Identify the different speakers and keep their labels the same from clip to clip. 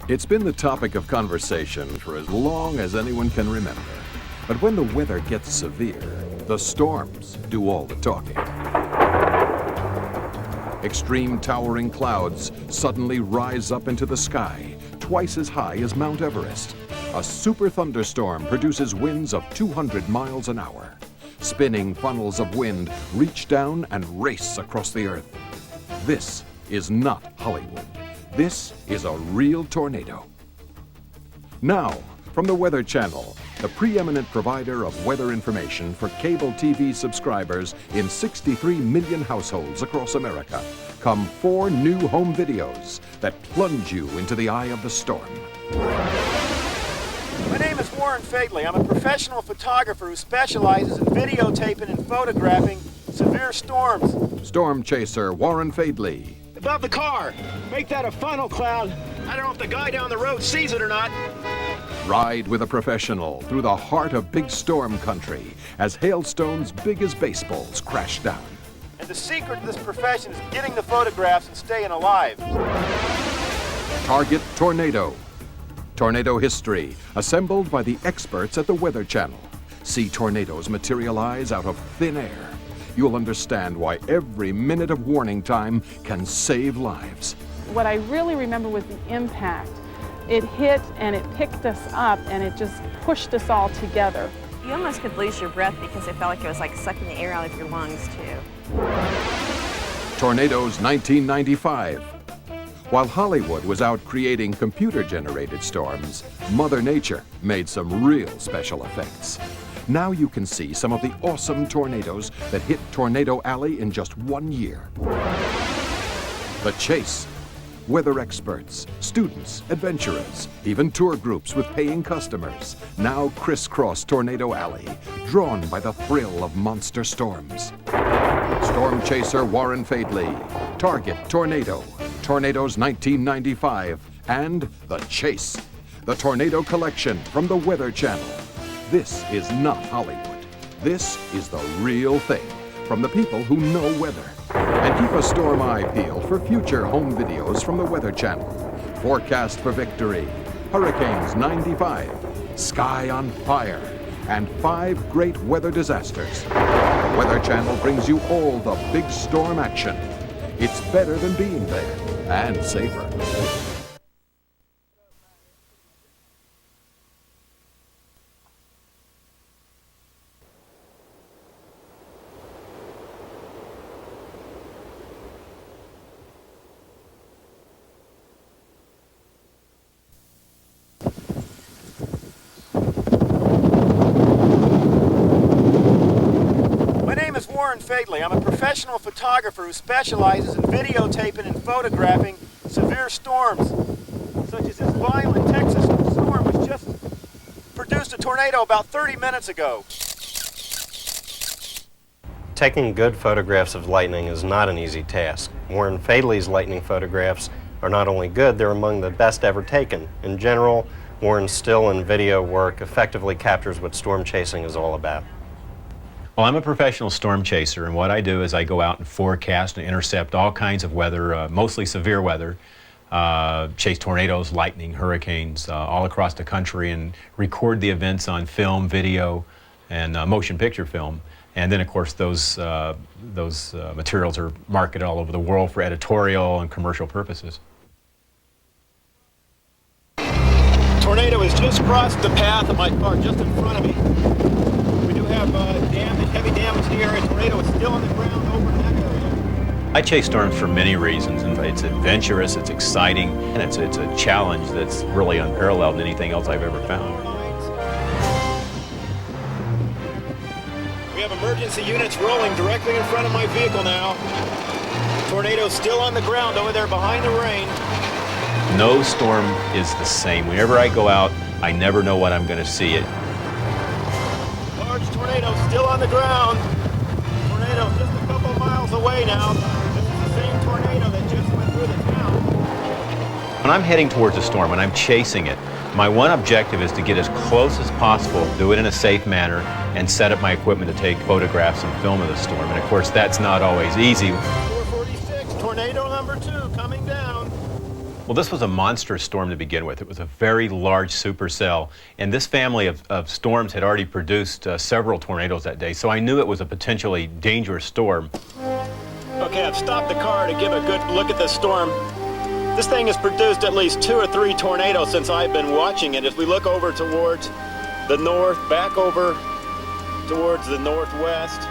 Speaker 1: It's been the topic of conversation for as long as anyone can remember. But when the weather gets severe, the storms do all the talking. Extreme towering clouds suddenly rise up into the sky, twice as high as Mount Everest. A super thunderstorm produces winds of 200 miles an hour. Spinning funnels of wind reach down and race across the earth. This is not Hollywood. This is a real tornado. Now, from the Weather Channel, the preeminent provider of weather information for cable TV subscribers in 63 million households across America, come 4 new home videos that plunge you into the eye of the storm.
Speaker 2: My name is Faidley. I'm a professional photographer who specializes in videotaping and photographing severe storms.
Speaker 1: Storm chaser Warren Faidley.
Speaker 2: Above the car, make that a funnel cloud. I don't know if the guy down the road sees it or not.
Speaker 1: Ride with a professional through the heart of big storm country as hailstones big as baseballs crash down.
Speaker 2: And the secret to this profession is getting the photographs and staying alive.
Speaker 1: Target Tornado. Tornado history, assembled by the experts at the Weather Channel. See tornadoes materialize out of thin air. You'll understand why every minute of warning time can save lives.
Speaker 3: What I really remember was the impact. It hit and it picked us up and it just pushed us all together.
Speaker 4: You almost could lose your breath because it felt like it was like sucking the air out of your lungs too.
Speaker 1: Tornadoes 1995. While Hollywood was out creating computer-generated storms, Mother Nature made some real special effects. Now you can see some of the awesome tornadoes that hit Tornado Alley in just 1 year. The Chase. Weather experts, students, adventurers, even tour groups with paying customers now crisscross Tornado Alley, drawn by the thrill of monster storms. Storm chaser Warren Faidley, Target Tornado, Tornadoes 1995, and The Chase, the Tornado Collection from the Weather Channel. This is not Hollywood. This is the real thing from the people who know weather. And keep a storm eye peeled for future home videos from the Weather Channel. Forecast for Victory, Hurricanes 95, Sky on Fire, and 5 great weather disasters. The Weather Channel brings you all the big storm action. It's better than being there, and safer.
Speaker 2: Faidley. I'm a professional photographer who specializes in videotaping and photographing severe storms, such as this violent Texas storm which just produced a tornado about 30 minutes ago.
Speaker 5: Taking good photographs of lightning is not an easy task. Warren Faidley's lightning photographs are not only good, they're among the best ever taken. In general, Warren's still and video work effectively captures what storm chasing is all about.
Speaker 6: Well, I'm a professional storm chaser, and what I do is I go out and forecast and intercept all kinds of weather, mostly severe weather, chase tornadoes, lightning, hurricanes, all across the country, and record the events on film, video, and motion picture film. And then, of course, those materials are marketed all over the world for editorial and commercial purposes.
Speaker 2: Tornado has just crossed the path of my car, just in front of me. We do have heavy damage to the area. Tornado is still on the ground over in that area.
Speaker 6: I chase storms for many reasons, and it's adventurous, it's exciting, and it's a challenge that's really unparalleled in anything else I've ever found.
Speaker 2: We have emergency units rolling directly in front of my vehicle now. Tornado's still on the ground over there behind the rain.
Speaker 6: No storm is the same. Whenever I go out, I never know what I'm going to see.
Speaker 2: Large tornado still on the ground. Tornado just a couple miles away now. This is the same tornado that just went through the town.
Speaker 6: When I'm heading towards a storm, when I'm chasing it, my one objective is to get as close as possible, do it in a safe manner, and set up my equipment to take photographs and film of the storm. And of course, that's not always easy.
Speaker 2: 446, tornado number 2 coming down.
Speaker 6: Well, this was a monstrous storm to begin with. It was a very large supercell, and this family of storms had already produced several tornadoes that day, so I knew it was a potentially dangerous storm.
Speaker 2: Okay, I've stopped the car to give a good look at this storm. This thing has produced at least 2 or 3 tornadoes since I've been watching it. As we look over towards the north, back over towards the northwest.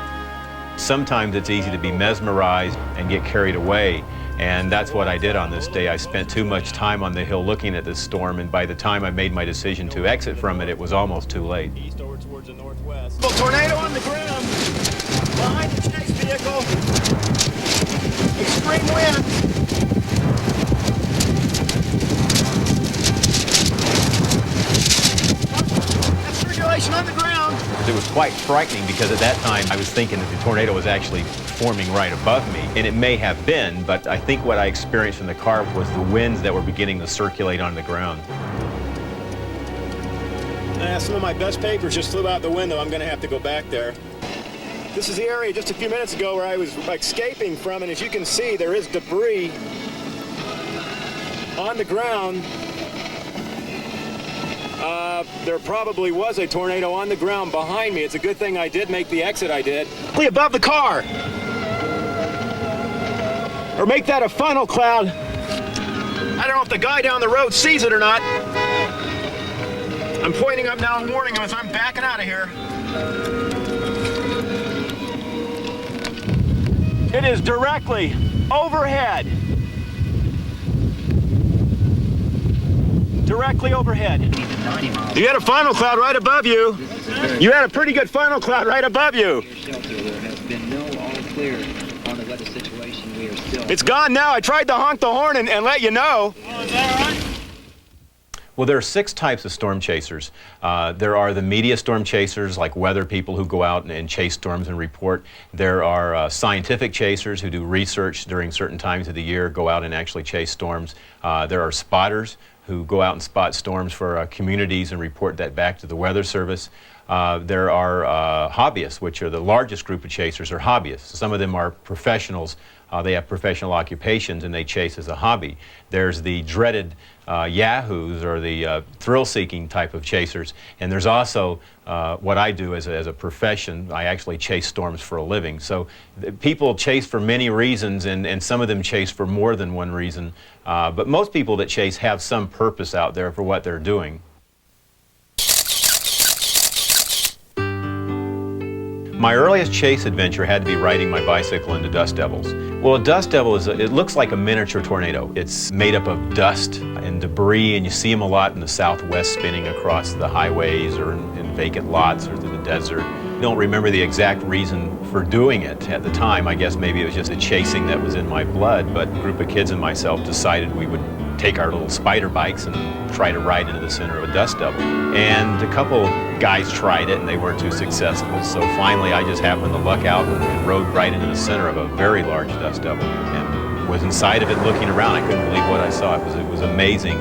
Speaker 6: Sometimes it's easy to be mesmerized and get carried away, and that's what I did on this day. I spent too much time on the hill looking at this storm, and by the time I made my decision to exit from it, it was almost too late.
Speaker 2: East over towards the northwest. Well, tornado on the ground. Behind the chase vehicle. Extreme wind. That's circulation on the ground.
Speaker 6: It was quite frightening because at that time I was thinking that the tornado was actually forming right above me, and it may have been, but I think what I experienced in the car was the winds that were beginning to circulate on the ground.
Speaker 2: Some of my best papers just flew out the window. I'm going to have to go back there. This is the area just a few minutes ago where I was escaping from, and as you can see, there is debris on the ground. There probably was a tornado on the ground behind me. It's a good thing I did make the exit I did. Above the car. Or make that a funnel cloud. I don't know if the guy down the road sees it or not. I'm pointing up now and warning him as I'm backing out of here. It is directly overhead. Directly overhead. You had a funnel cloud right above you. You had a pretty good funnel cloud right above you. It's gone now. I tried to honk the horn and let you know. Oh, is that all right?
Speaker 6: Well, there are 6 types of storm chasers. There are the media storm chasers, like weather people who go out and chase storms and report. There are scientific chasers who do research during certain times of the year, go out and actually chase storms. There are spotters who go out and spot storms for communities and report that back to the Weather Service. There are hobbyists, which are the largest group of chasers are hobbyists. Some of them are professionals. They have professional occupations and they chase as a hobby. There's the dreaded yahoos, or the thrill-seeking type of chasers. And there's also what I do as a profession. I actually chase storms for a living. So people chase for many reasons, and some of them chase for more than one reason. But most people that chase have some purpose out there for what they're doing. My earliest chase adventure had to be riding my bicycle into dust devils. Well, a dust devil it looks like a miniature tornado. It's made up of dust and debris, and you see them a lot in the Southwest spinning across the highways or in vacant lots or through the desert. I don't remember the exact reason for doing it at the time. I guess maybe it was just the chasing that was in my blood, but a group of kids and myself decided we would take our little spider bikes and try to ride into the center of a dust devil. And a couple guys tried it and they weren't too successful. So finally I just happened to luck out and rode right into the center of a very large dust devil and was inside of it looking around. I couldn't believe what I saw. It was amazing.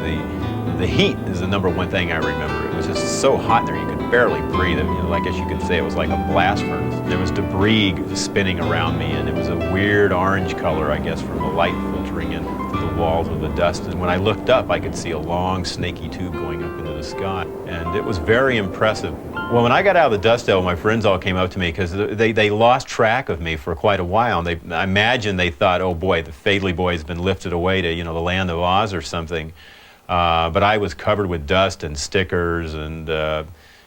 Speaker 6: The heat is the #1 thing I remember. It was just so hot there you could barely breathe. You know, I guess you could say it was like a blast furnace. There was debris spinning around me, and it was a weird orange color, I guess, from the light filtering in through the walls of the dust. And when I looked up, I could see a long, snaky tube going up into the sky. And it was very impressive. Well, when I got out of the dust devil, my friends all came up to me because they lost track of me for quite a while. And I imagine they thought, oh boy, the Faidley boy has been lifted away to, the land of Oz or something. But I was covered with dust and stickers, and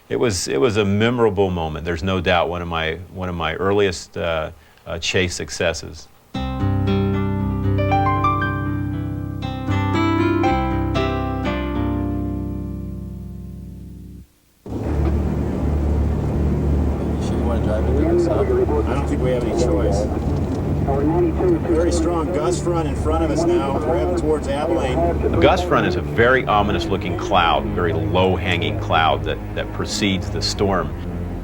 Speaker 6: it was a memorable moment. There's no doubt one of my earliest chase successes.
Speaker 2: I don't think we have any choice. Very strong gust front in front of us now. We're heading towards Abilene.
Speaker 6: A gust front is a very ominous looking cloud, very low hanging cloud that precedes the storm.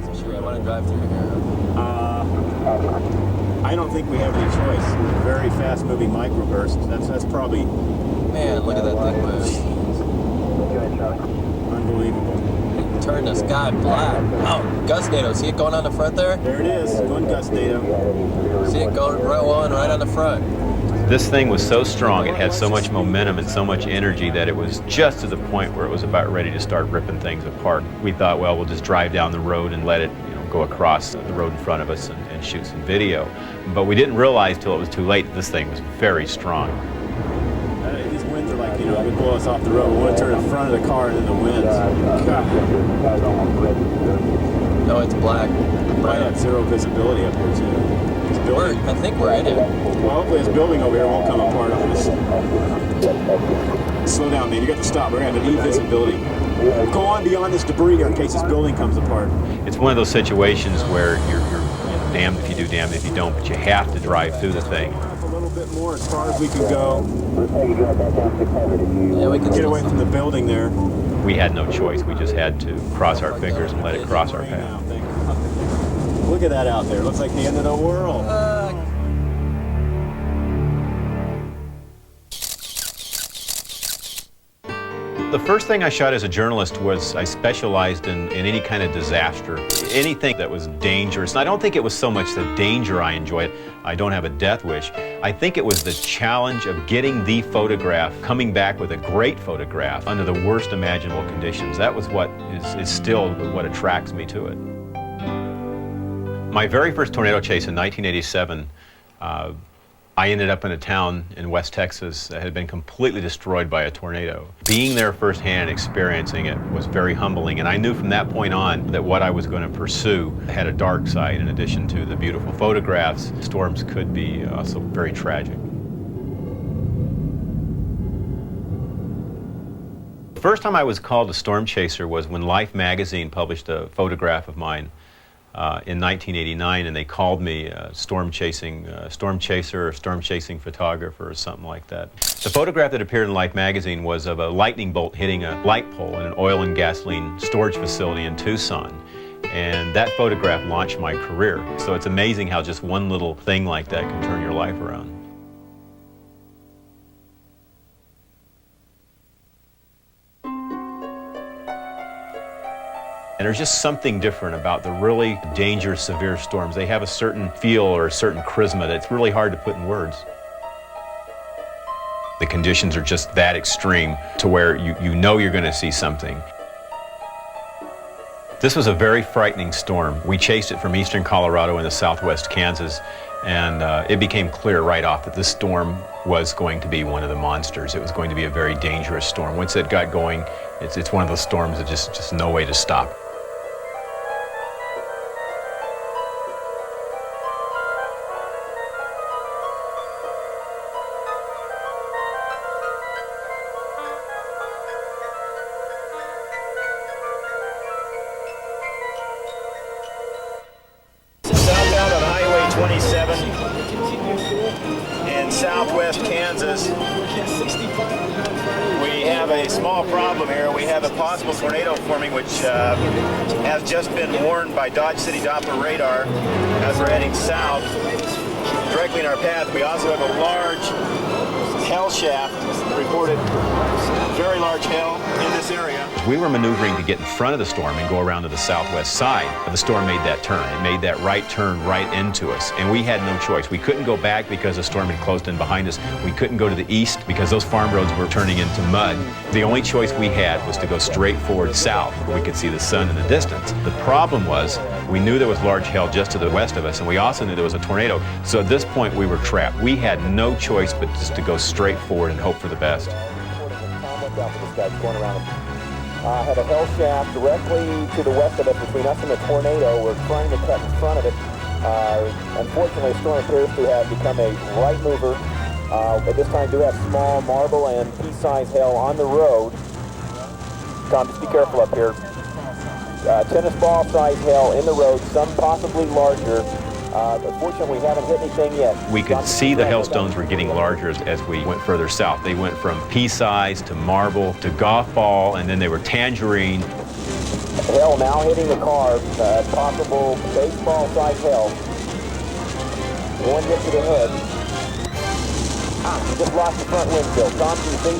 Speaker 7: So should I want to drive through here?
Speaker 2: I don't think we have any choice. Very fast moving microbursts. That's probably...
Speaker 7: Man, look at that thing move.
Speaker 2: Unbelievable.
Speaker 7: Turn the sky black. Oh, gustnado. See it going on the front there?
Speaker 2: There it is. One gustnado.
Speaker 7: See it going right on the front.
Speaker 6: This thing was so strong, it had so much momentum and so much energy that it was just to the point where it was about ready to start ripping things apart. We thought, well, we'll just drive down the road and let it go across the road in front of us and shoot some video. But we didn't realize till it was too late that this thing was very strong.
Speaker 2: These winds are like, they blow us off the road. We want to turn in front of the car and then the winds. God.
Speaker 7: No, it's black.
Speaker 2: Might have zero visibility up here too.
Speaker 7: I think we're in it.
Speaker 2: Well, hopefully this building over here won't come apart on us. Slow down, man. You got to stop. We're going to have e-visibility. Go on beyond this debris here in case this building comes apart.
Speaker 6: It's one of those situations where you're damned if you do, damned if you don't, but you have to drive through the thing.
Speaker 2: A little bit more as far as we can go.
Speaker 7: Yeah, we can
Speaker 2: Get away from the building there.
Speaker 6: We had no choice. We just had to cross our fingers and let it cross our path.
Speaker 2: Look at that out there. Looks like the end of the world.
Speaker 6: The first thing I shot as a journalist was I specialized in any kind of disaster, anything that was dangerous. And I don't think it was so much the danger I enjoyed. I don't have a death wish. I think it was the challenge of getting the photograph, coming back with a great photograph under the worst imaginable conditions. That was what is still what attracts me to it. My very first tornado chase in 1987, I ended up in a town in West Texas that had been completely destroyed by a tornado. Being there firsthand and experiencing it was very humbling, and I knew from that point on that what I was going to pursue had a dark side in addition to the beautiful photographs. Storms could be also very tragic. The first time I was called a storm chaser was when Life magazine published a photograph of mine in 1989, and they called me storm chaser or storm chasing photographer or something like that. The photograph that appeared in Life magazine was of a lightning bolt hitting a light pole in an oil and gasoline storage facility in Tucson. And that photograph launched my career. So it's amazing how just one little thing like that can turn your life around. And there's just something different about the really dangerous, severe storms. They have a certain feel or a certain charisma that's really hard to put in words. The conditions are just that extreme to where you know you're going to see something. This was a very frightening storm. We chased it from eastern Colorado into southwest Kansas, and it became clear right off that this storm was going to be one of the monsters. It was going to be a very dangerous storm. Once it got going, it's one of those storms that just no way to stop.
Speaker 2: Southbound on Highway 27 in southwest Kansas. We have a small problem here. We have a possible tornado forming, which has just been warned by Dodge City Doppler radar as we're heading south. Directly in our path, we also have a large hail shaft reported, very large hail in this area.
Speaker 6: We were maneuvering to get in front of the storm and go around to the southwest side. The storm made that turn. It made that right turn right into us, and we had no choice. We couldn't go back because the storm had closed in behind us. We couldn't go to the east because those farm roads were turning into mud. The only choice we had was to go straight forward south where we could see the sun in the distance. The problem was we knew there was large hail just to the west of us, and we also knew there was a tornado. So at this point we were trapped. We had no choice but just to go straight forward and hope for the best.
Speaker 8: Had a hail shaft directly to the west of it between us and the tornado. We're trying to cut in front of it. Unfortunately, the storm appears to have become a right mover. At this time, do have small marble and pea-sized hail on the road. Tom, just be careful up here. Tennis ball-sized hail in the road, some possibly larger. Unfortunately, we haven't hit anything yet.
Speaker 6: We could see the hailstones were getting larger as we went further south. They went from pea-size to marble to golf ball, and then they were tangerine.
Speaker 8: Hail now hitting the car, possible baseball-sized hail. One hit to the head. You just lost the front windshield. Tom, can you see?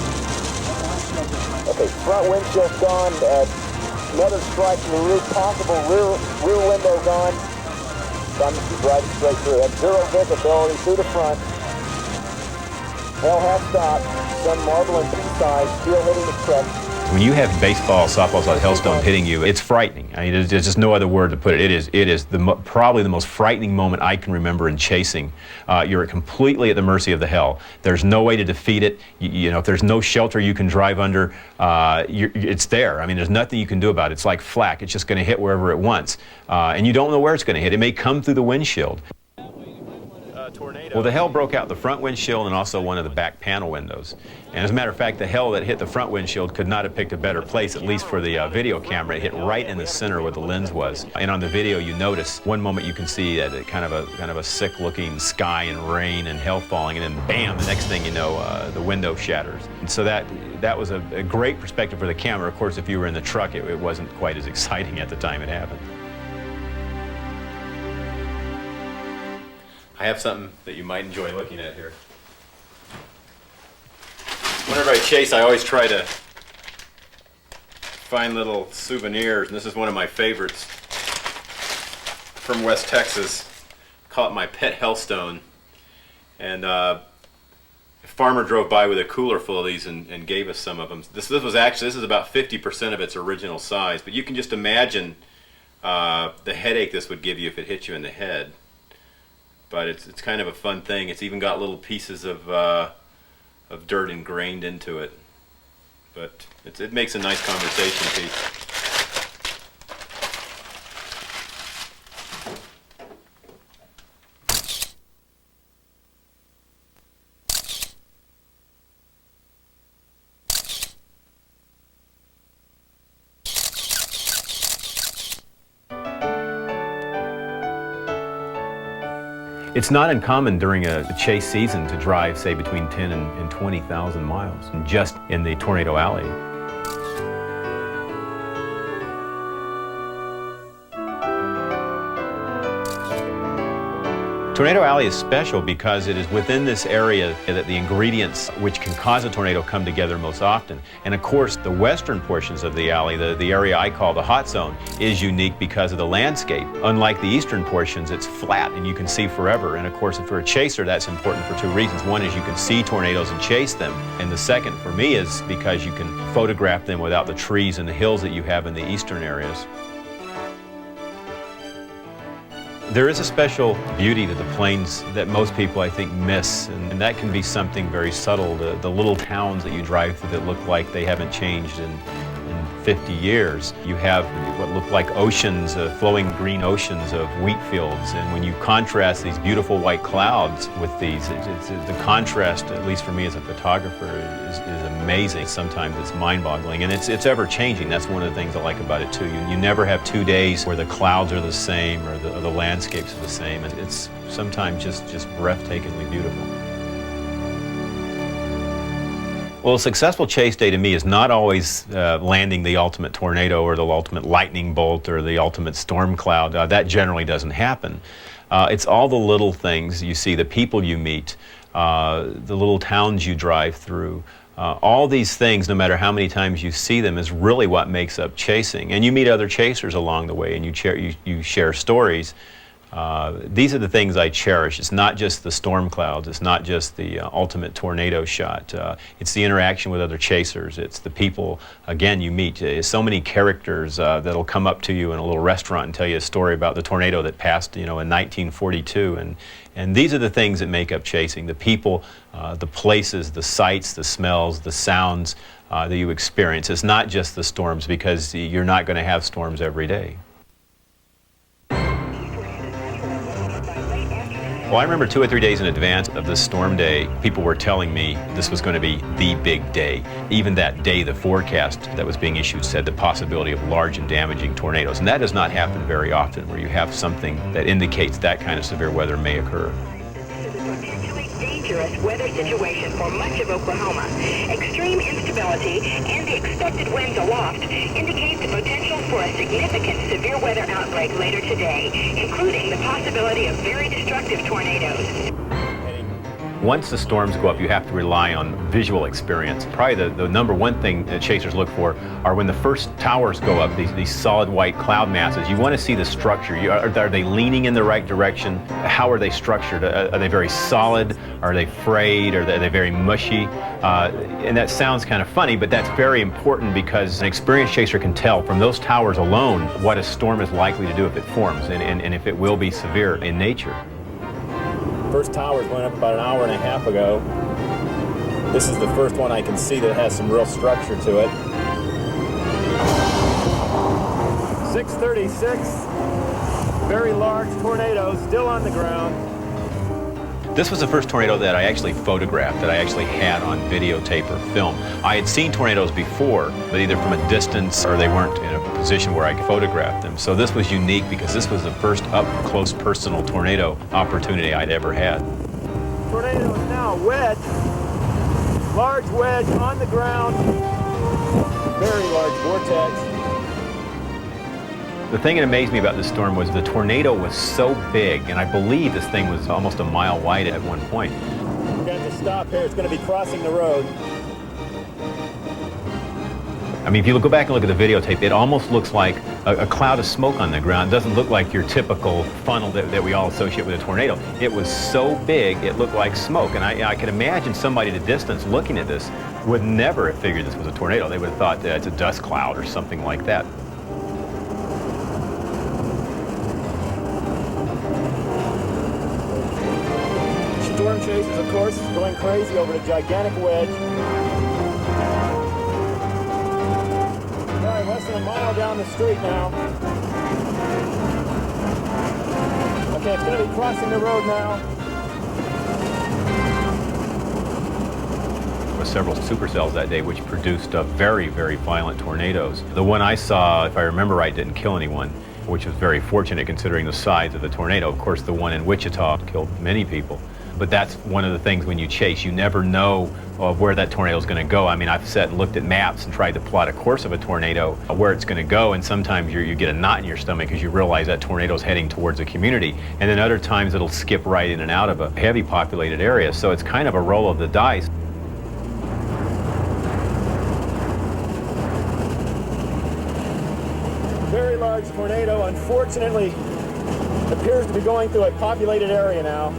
Speaker 8: Okay, front windshield's gone. Another strike to the roof, possible rear window gone. I'm just driving straight through. Have zero visibility through the front. Hail has stopped. Sun marbling sides, still hitting the truck.
Speaker 6: When you have baseball, softball, hailstones hitting you, it's frightening. I mean, there's just no other word to put it. It is probably the most frightening moment I can remember in chasing. You're completely at the mercy of the hail. There's no way to defeat it. You know, if there's no shelter you can drive under, it's there. I mean, there's nothing you can do about it. It's like flak. It's just going to hit wherever it wants. And you don't know where it's going to hit. It may come through the windshield. Well, the hail broke out the front windshield and also one of the back panel windows. And as a matter of fact, the hail that hit the front windshield could not have picked a better place, at least for the video camera. It hit right in the center where the lens was. And on the video, you notice one moment you can see that kind of a sick-looking sky and rain and hail falling, and then bam, the next thing you know, the window shatters. And so that was a great perspective for the camera. Of course, if you were in the truck, it wasn't quite as exciting at the time it happened. I have something that you might enjoy looking at here. Whenever I chase, I always try to find little souvenirs, and this is one of my favorites from West Texas. I call it my pet hailstone. And a farmer drove by with a cooler full of these and gave us some of them. This is about 50% of its original size, but you can just imagine the headache this would give you if it hit you in the head. But it's kind of a fun thing. It's even got little pieces of dirt ingrained into it. But it makes a nice conversation piece. It's not uncommon during a chase season to drive, say, between 10 and 20,000 miles just in the Tornado Alley. Tornado Alley is special because it is within this area that the ingredients which can cause a tornado come together most often. And of course, the western portions of the alley, the area I call the hot zone, is unique because of the landscape. Unlike the eastern portions, it's flat and you can see forever. And of course, if you're a chaser, that's important for two reasons. One is you can see tornadoes and chase them. And the second, for me, is because you can photograph them without the trees and the hills that you have in the eastern areas. There is a special beauty to the plains that most people, I think, miss, and that can be something very subtle. The little towns that you drive through that look like they haven't changed in 50 years. You have what look like oceans, flowing green oceans of wheat fields, and when you contrast these beautiful white clouds with these, the contrast, at least for me as a photographer, is amazing. Sometimes it's mind-boggling, and it's ever-changing. That's one of the things I like about it, too. You never have 2 days where the clouds are the same or the landscapes are the same. It's sometimes just breathtakingly beautiful. Well, a successful chase day to me is not always landing the ultimate tornado or the ultimate lightning bolt or the ultimate storm cloud. That generally doesn't happen. It's all the little things you see, the people you meet, the little towns you drive through. All these things, no matter how many times you see them, is really what makes up chasing. And you meet other chasers along the way and you share stories. These are the things I cherish. It's not just the storm clouds. It's not just the ultimate tornado shot. It's the interaction with other chasers. It's the people, again, you meet. So many characters that'll come up to you in a little restaurant and tell you a story about the tornado that passed, in 1942. And these are the things that make up chasing. The people, the places, the sights, the smells, the sounds that you experience. It's not just the storms, because you're not going to have storms every day. Well, I remember 2 or 3 days in advance of this storm day, people were telling me this was going to be the big day. Even that day, the forecast that was being issued said the possibility of large and damaging tornadoes. And that does not happen very often, where you have something that indicates that kind of severe weather may occur.
Speaker 9: Dangerous weather situation for much of Oklahoma. Extreme instability and the expected winds aloft indicate the potential for a significant severe weather outbreak later today, including the possibility of very destructive tornadoes.
Speaker 6: Once the storms go up, you have to rely on visual experience. Probably the number one thing that chasers look for are when the first towers go up, these solid white cloud masses. You want to see the structure. Are they leaning in the right direction? How are they structured? Are they very solid? Are they frayed? Are they very mushy? And that sounds kind of funny, but that's very important because an experienced chaser can tell from those towers alone what a storm is likely to do if it forms and if it will be severe in nature.
Speaker 2: First towers went up about an hour and a half ago. This is the first one I can see that has some real structure to it. 636, very large tornado still on the ground.
Speaker 6: This was the first tornado that I actually photographed, that I actually had on videotape or film. I had seen tornadoes before, but either from a distance or they weren't in a position where I could photograph them. So this was unique because this was the first up-close personal tornado opportunity I'd ever had.
Speaker 2: Tornado is now wedge, large wedge on the ground, very large vortex.
Speaker 6: The thing that amazed me about this storm was the tornado was so big, and I believe this thing was almost a mile wide at one point.
Speaker 2: We're going to stop here. It's going to be crossing the road.
Speaker 6: I mean, if you go back and look at the videotape, it almost looks like a cloud of smoke on the ground. It doesn't look like your typical funnel that we all associate with a tornado. It was so big, it looked like smoke. And I could imagine somebody at a distance looking at this would never have figured this was a tornado. They would have thought that it's a dust cloud or something like that.
Speaker 2: Storm chasers, of course, is going crazy over the gigantic wedge. All right, less than a mile down the street now. Okay, it's going to be crossing the road now.
Speaker 6: There were several supercells that day which produced very, very violent tornadoes. The one I saw, if I remember right, didn't kill anyone, which was very fortunate considering the size of the tornado. Of course, the one in Wichita killed many people. But that's one of the things when you chase, you never know where that tornado is going to go. I mean, I've sat and looked at maps and tried to plot a course of a tornado, where it's going to go, and sometimes you get a knot in your stomach because you realize that tornado is heading towards a community, and then other times it'll skip right in and out of a heavy populated area. So it's kind of a roll of the dice.
Speaker 2: Very large tornado, unfortunately, appears to be going through a populated area now.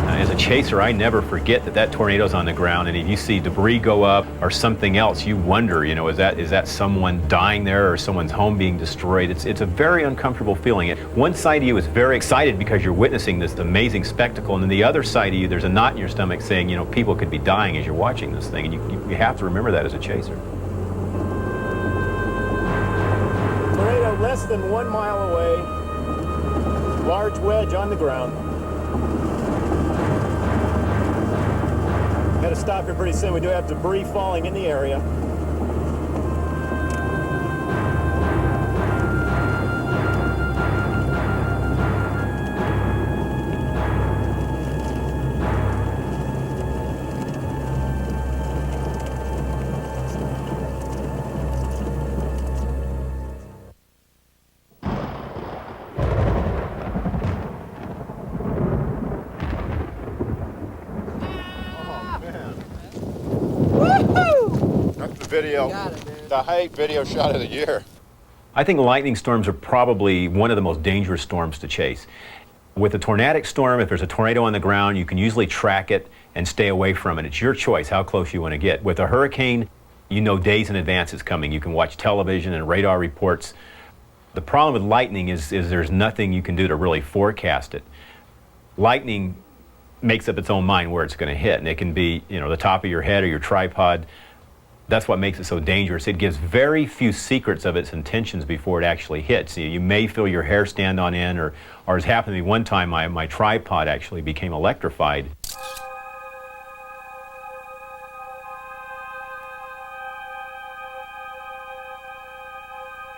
Speaker 6: As a chaser, I never forget that tornado's on the ground, and if you see debris go up or something else, you wonder, you know, is that someone dying there or someone's home being destroyed? It's a very uncomfortable feeling. One side of you is very excited because you're witnessing this amazing spectacle, and then the other side of you, there's a knot in your stomach saying, you know, people could be dying as you're watching this thing, and you have to remember that as a chaser.
Speaker 2: Tornado less than 1 mile away, large wedge on the ground. Got to stop here pretty soon. We do have debris falling in the area.
Speaker 10: The high video shot of the year.
Speaker 6: I think lightning storms are probably one of the most dangerous storms to chase. With a tornadic storm, if there's a tornado on the ground, you can usually track it and stay away from it. It's your choice how close you want to get. With a hurricane, you know days in advance it's coming. You can watch television and radar reports. The problem with lightning is there's nothing you can do to really forecast it. Lightning makes up its own mind where it's going to hit, and it can be, you know, the top of your head or your tripod. That's what makes it so dangerous. It gives very few secrets of its intentions before it actually hits. You may feel your hair stand on end, or as happened to me one time, my tripod actually became electrified.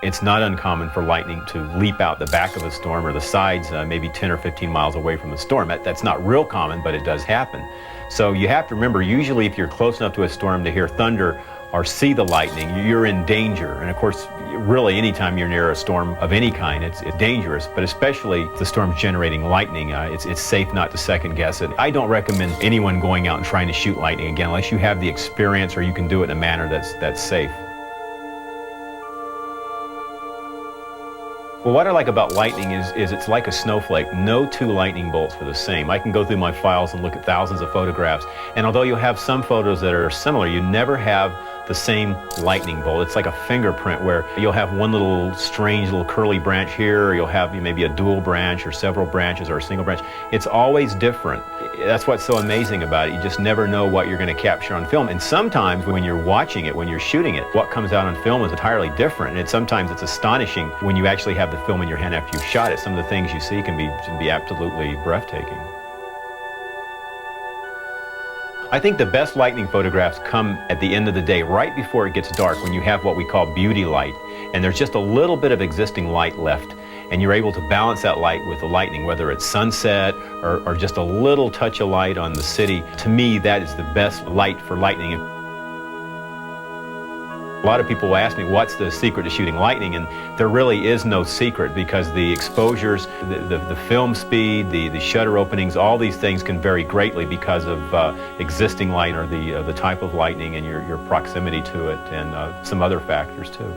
Speaker 6: It's not uncommon for lightning to leap out the back of a storm or the sides, maybe 10 or 15 miles away from the storm. That's not real common, but it does happen. So you have to remember, usually if you're close enough to a storm to hear thunder or see the lightning, you're in danger. And of course, really anytime you're near a storm of any kind, it's dangerous, but especially if the storm's generating lightning, it's safe not to second guess it. I don't recommend anyone going out and trying to shoot lightning again unless you have the experience or you can do it in a manner that's safe. Well, what I like about lightning is it's like a snowflake. No two lightning bolts are the same. I can go through my files and look at thousands of photographs, and although you'll have some photos that are similar, you never have the same lightning bolt. It's like a fingerprint where you'll have one little strange little curly branch here, or you'll have maybe a dual branch or several branches or a single branch. It's always different. That's what's so amazing about it. You just never know what you're going to capture on film. And sometimes when you're watching it, when you're shooting it, what comes out on film is entirely different. And sometimes it's astonishing when you actually have the film in your hand after you've shot it. Some of the things you see can be absolutely breathtaking. I think the best lightning photographs come at the end of the day, right before it gets dark, when you have what we call beauty light, and there's just a little bit of existing light left, and you're able to balance that light with the lightning, whether it's sunset or just a little touch of light on the city. To me, that is the best light for lightning. A lot of people will ask me, what's the secret to shooting lightning? And there really is no secret, because the exposures, the film speed, the shutter openings, all these things can vary greatly because of existing light or the type of lightning and your proximity to it, and some other factors too.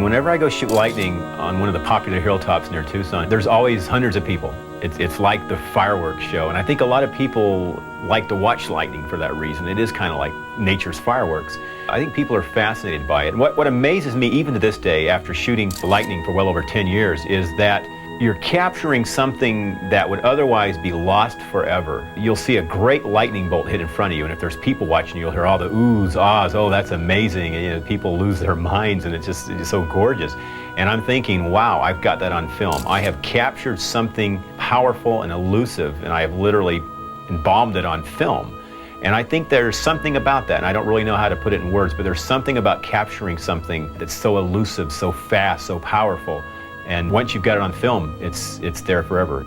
Speaker 6: Whenever I go shoot lightning on one of the popular hilltops near Tucson, there's always hundreds of people. It's like the fireworks show, and I think a lot of people like to watch lightning for that reason. It is kind of like nature's fireworks. I think people are fascinated by it. And what amazes me even to this day, after shooting lightning for well over 10 years, is that you're capturing something that would otherwise be lost forever. You'll see a great lightning bolt hit in front of you, and if there's people watching, you'll hear all the oohs, ahs, oh, that's amazing, and people lose their minds, and it's so gorgeous. And I'm thinking, wow, I've got that on film. I have captured something powerful and elusive, and I have literally embalmed it on film. And I think there's something about that, and I don't really know how to put it in words, but there's something about capturing something that's so elusive, so fast, so powerful. And once you've got it on film, it's there forever.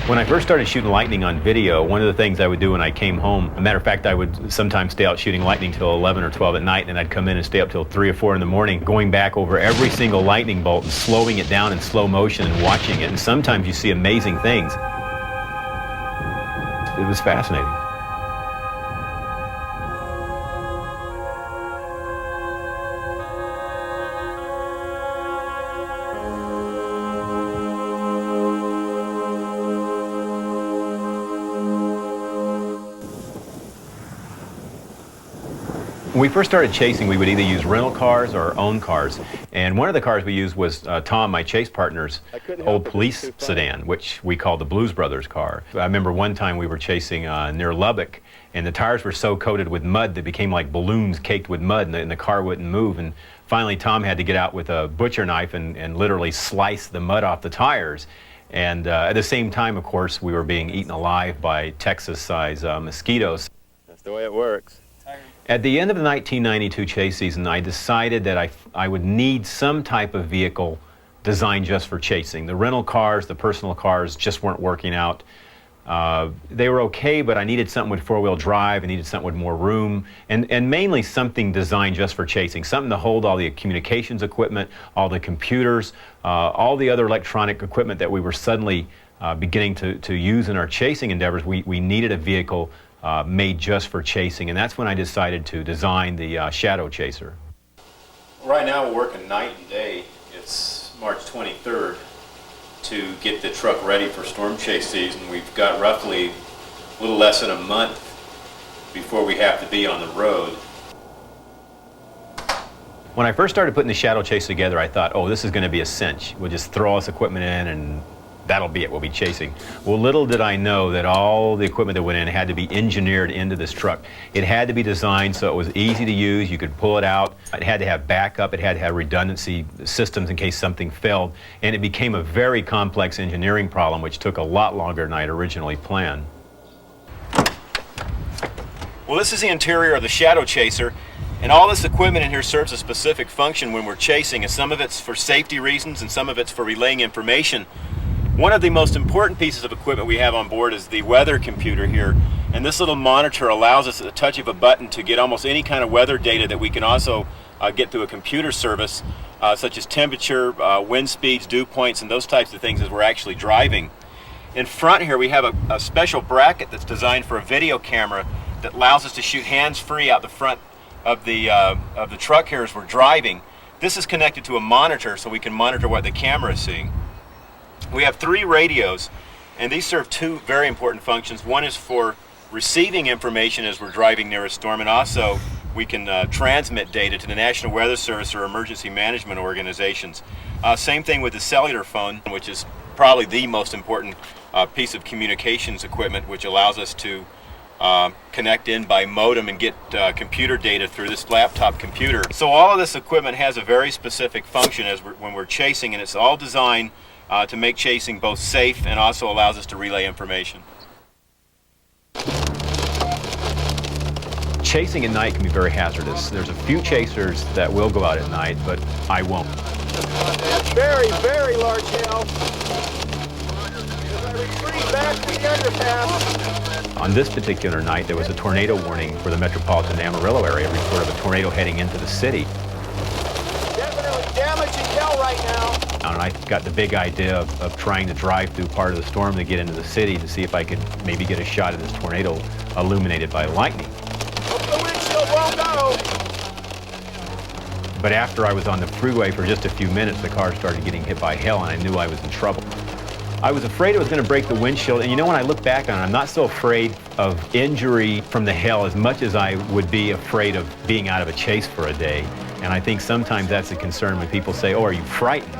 Speaker 6: When I first started shooting lightning on video, one of the things I would do when I came home, a matter of fact, I would sometimes stay out shooting lightning till 11 or 12 at night, and I'd come in and stay up till 3 or 4 in the morning, going back over every single lightning bolt and slowing it down in slow motion and watching it. And sometimes you see amazing things. It was fascinating. When we first started chasing, we would either use rental cars or our own cars. And one of the cars we used was Tom, my chase partner's old police sedan, which we called the Blues Brothers car. I remember one time we were chasing near Lubbock, and the tires were so coated with mud they became like balloons caked with mud, and the car wouldn't move. And finally Tom had to get out with a butcher knife and literally slice the mud off the tires. And at the same time, of course, we were being eaten alive by Texas-sized mosquitoes.
Speaker 10: That's the way it works.
Speaker 6: At the end of the 1992 chase season, I decided that I would need some type of vehicle designed just for chasing. The rental cars, the personal cars just weren't working out. They were okay, but I needed something with four-wheel drive. I needed something with more room, and mainly something designed just for chasing, something to hold all the communications equipment, all the computers, all the other electronic equipment that we were suddenly beginning to use in our chasing endeavors. We needed a vehicle made just for chasing, and that's when I decided to design the Shadow Chaser. Right now we're working night and day. It's March 23rd to get the truck ready for storm chase season. We've got roughly a little less than a month before we have to be on the road. When I first started putting the Shadow Chaser together, I thought, oh, this is going to be a cinch. We'll just throw all this equipment in and that'll be it, we'll be chasing. Well, little did I know that all the equipment that went in had to be engineered into this truck. It had to be designed so it was easy to use, you could pull it out. It had to have backup, it had to have redundancy systems in case something failed, and it became a very complex engineering problem which took a lot longer than I had originally planned. Well, this is the interior of the Shadow Chaser, and all this equipment in here serves a specific function when we're chasing, and some of it's for safety reasons and some of it's for relaying information. One of the most important pieces of equipment we have on board is the weather computer here.
Speaker 2: And this little monitor allows us at the touch of a button to get almost any kind of weather data that we can also get through a computer service, such as temperature, wind speeds, dew points, and those types of things as we're actually driving. In front here we have a special bracket that's designed for a video camera that allows us to shoot hands-free out the front of the truck here as we're driving. This is connected to a monitor so we can monitor what the camera is seeing. We have 3 radios, and these serve 2 very important functions. One is for receiving information as we're driving near a storm, and also we can transmit data to the National Weather Service or emergency management organizations. Same thing with the cellular phone, which is probably the most important piece of communications equipment, which allows us to connect in by modem and get computer data through this laptop computer. So all of this equipment has a very specific function when we're chasing, and it's all designed to make chasing both safe and also allows us to relay information.
Speaker 6: Chasing at night can be very hazardous. There's a few chasers that will go out at night, but I won't.
Speaker 2: Very, very large hail. As I retreat back to the underpass.
Speaker 6: On this particular night, there was a tornado warning for the metropolitan Amarillo area, report of a tornado heading into the city.
Speaker 2: Definitely damaging hell right now.
Speaker 6: And I got the big idea of trying to drive through part of the storm to get into the city to see if I could maybe get a shot of this tornado illuminated by lightning.
Speaker 2: Hope the windshield won't go.
Speaker 6: But after I was on the freeway for just a few minutes, the car started getting hit by hail, and I knew I was in trouble. I was afraid it was going to break the windshield, and you know, when I look back on it, I'm not so afraid of injury from the hail as much as I would be afraid of being out of a chase for a day. And I think sometimes that's a concern when people say, oh, are you frightened?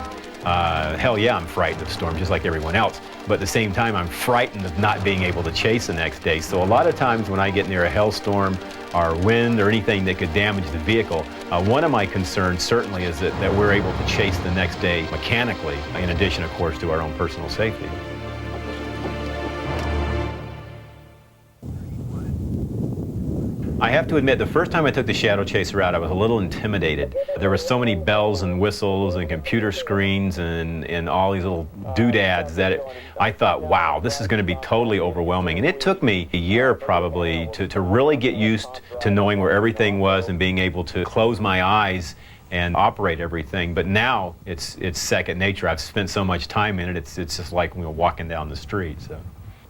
Speaker 6: Hell yeah, I'm frightened of storms, just like everyone else. But at the same time, I'm frightened of not being able to chase the next day. So a lot of times when I get near a hailstorm or wind or anything that could damage the vehicle, one of my concerns certainly is that we're able to chase the next day mechanically, in addition, of course, to our own personal safety. I have to admit, the first time I took the Shadow Chaser out, I was a little intimidated. There were so many bells and whistles and computer screens and all these little doodads that I thought, wow, this is going to be totally overwhelming. And it took me a year probably to really get used to knowing where everything was and being able to close my eyes and operate everything. But now it's second nature. I've spent so much time in it, it's just like walking down the street. So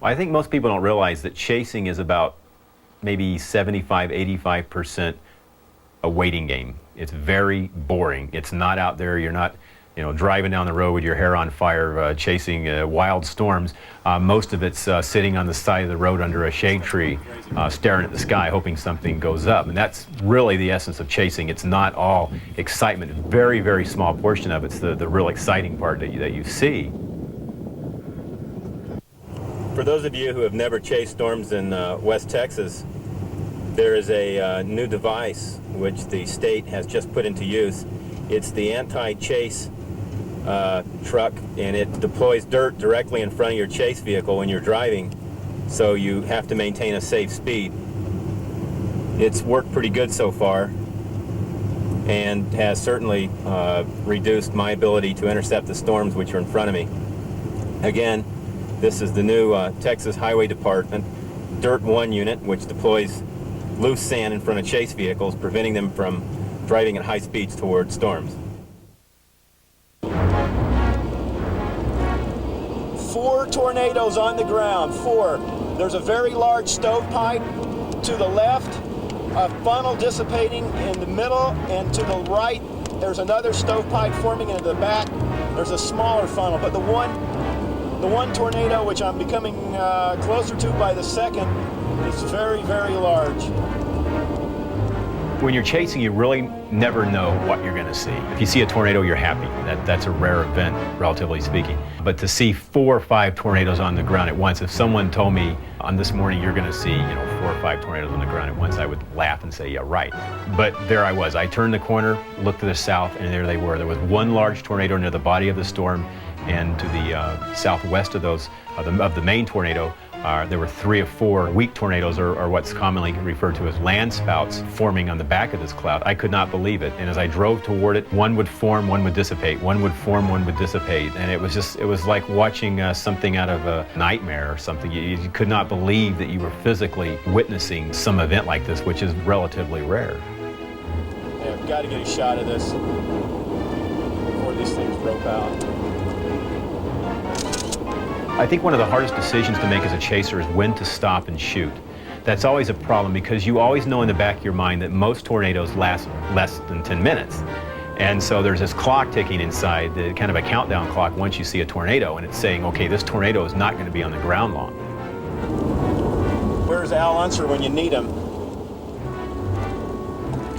Speaker 6: I think most people don't realize that chasing is about maybe 75–85% a waiting game. It's very boring. It's not out there. You're not, driving down the road with your hair on fire, chasing wild storms. Most of it's sitting on the side of the road under a shade tree, staring at the sky, hoping something goes up. And that's really the essence of chasing. It's not all excitement. A very, very small portion of it's the real exciting part that you see.
Speaker 2: For those of you who have never chased storms in West Texas, there is a new device which the state has just put into use. It's the anti-chase truck, and it deploys dirt directly in front of your chase vehicle when you're driving, so you have to maintain a safe speed. It's worked pretty good so far and has certainly reduced my ability to intercept the storms which are in front of me. Again, this is the new Texas Highway Department Dirt 1 unit, which deploys loose sand in front of chase vehicles, preventing them from driving at high speeds toward storms. 4 tornadoes on the ground, 4. There's a very large stovepipe to the left, a funnel dissipating in the middle, and to the right there's another stovepipe forming into the back. There's a smaller funnel, but the one tornado, which I'm becoming closer to by the second, is very, very large.
Speaker 6: When you're chasing, you really never know what you're going to see. If you see a tornado, you're happy. That's a rare event, relatively speaking. But to see 4 or 5 tornadoes on the ground at once, if someone told me on this morning you're going to see 4 or 5 tornadoes on the ground at once, I would laugh and say, yeah, right. But there I was. I turned the corner, looked to the south, and there they were. There was one large tornado near the body of the storm, and to the southwest of the main tornado There were 3 or 4 weak tornadoes, or what's commonly referred to as land spouts, forming on the back of this cloud. I could not believe it. And as I drove toward it, one would form, one would dissipate. One would form, one would dissipate. And it was like watching something out of a nightmare or something. You could not believe that you were physically witnessing some event like this, which is relatively rare.
Speaker 2: Yeah, we've got to get a shot of this before these things rope out.
Speaker 6: I think one of the hardest decisions to make as a chaser is when to stop and shoot. That's always a problem because you always know in the back of your mind that most tornadoes last less than 10 minutes. And so there's this clock ticking inside, the kind of a countdown clock once you see a tornado, and it's saying, okay, this tornado is not going to be on the ground long.
Speaker 2: Where's Al Unser when you need him?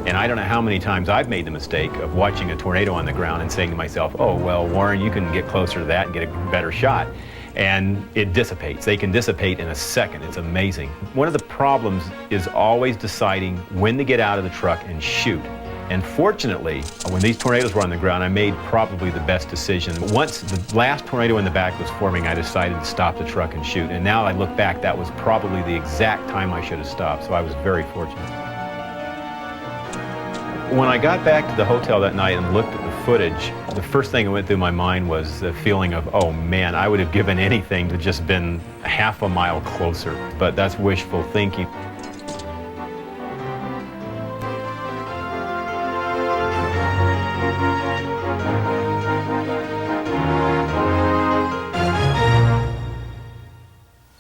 Speaker 6: And I don't know how many times I've made the mistake of watching a tornado on the ground and saying to myself, oh, well, Warren, you can get closer to that and get a better shot. And it dissipates. They can dissipate in a second. It's amazing. One of the problems is always deciding when to get out of the truck and shoot. And fortunately, when these tornadoes were on the ground, I made probably the best decision. Once the last tornado in the back was forming, I decided to stop the truck and shoot. And now I look back, that was probably the exact time I should have stopped. So I was very fortunate. When I got back to the hotel that night and looked at the footage, the first thing that went through my mind was the feeling of, oh man, I would have given anything to just been half a mile closer. But that's wishful thinking.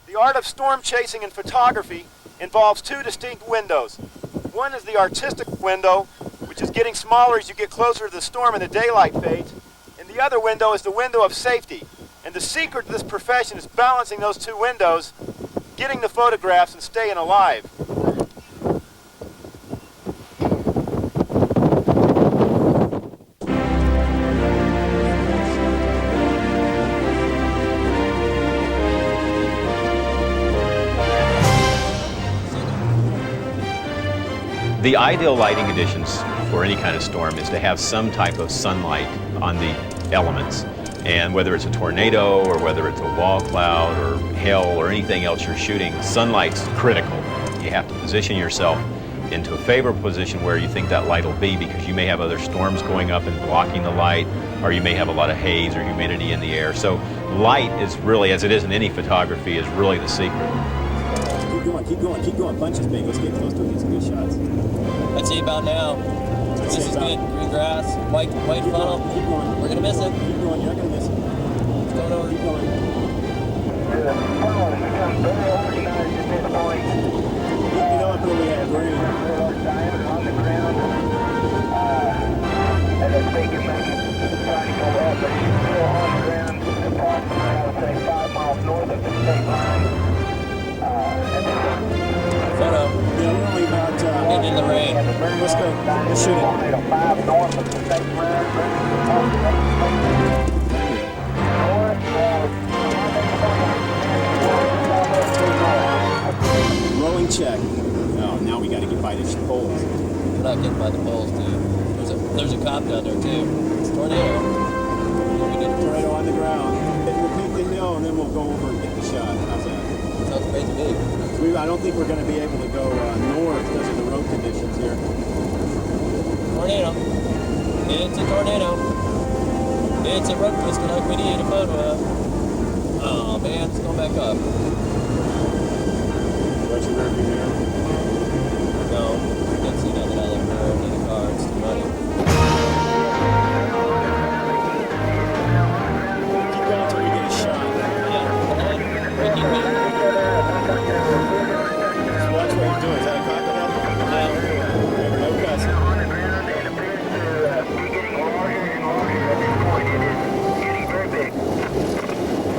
Speaker 2: The art of storm chasing and photography involves 2 distinct windows. One is the artistic window, which is getting smaller as you get closer to the storm and the daylight fades. And the other window is the window of safety. And the secret to this profession is balancing those 2 windows, getting the photographs and staying alive.
Speaker 6: The ideal lighting conditions for any kind of storm is to have some type of sunlight on the elements. And whether it's a tornado or whether it's a wall cloud or hail or anything else you're shooting, sunlight's critical. You have to position yourself into a favorable position where you think that light will be, because you may have other storms going up and blocking the light, or you may have a lot of haze or humidity in the air. So light is really, as it is in any photography, is really the secret.
Speaker 2: Keep going. Punch is big. Let's get close to it. Get some good shots.
Speaker 7: I'd say about now. This is good. Green grass, white funnel.
Speaker 2: Keep going.
Speaker 7: We're gonna miss it.
Speaker 2: Keep going. You're not gonna miss it.
Speaker 7: It's going over.
Speaker 2: Keep going.
Speaker 8: The funnel has become very organized at this point.
Speaker 2: Keep it up where we have green.
Speaker 8: Diameter on the ground. And as they can make it, trying to go up, but she's still on the ground, approximately, I would say, 5 miles north of the state line.
Speaker 7: Photo.
Speaker 2: Yeah, we're only about
Speaker 7: getting in the rain.
Speaker 2: Let's go. Let's shoot it.
Speaker 8: 5 north of the state line.
Speaker 2: Rolling check. Oh, now we got to get by these poles.
Speaker 7: We're not getting by the poles, dude. There's a cop down there too. It's a tornado.
Speaker 2: We get a tornado on the ground. We'll peak the hill and then we'll go over and get the shot. How's that?
Speaker 7: Sounds great to me.
Speaker 2: I don't think we're going to be able to go north because of the road conditions here.
Speaker 7: Tornado. It's a tornado. It's a road twister like we need a photo of. Oh man, it's going back up.
Speaker 2: What's your rearview mirror?
Speaker 7: No, I can't see nothing out of the mirror in the car. It's too muddy.
Speaker 2: Keep going until you get a shot.
Speaker 7: Yeah, breaking me.
Speaker 2: So watch what he's doing. Is that a cock of that? No cussing.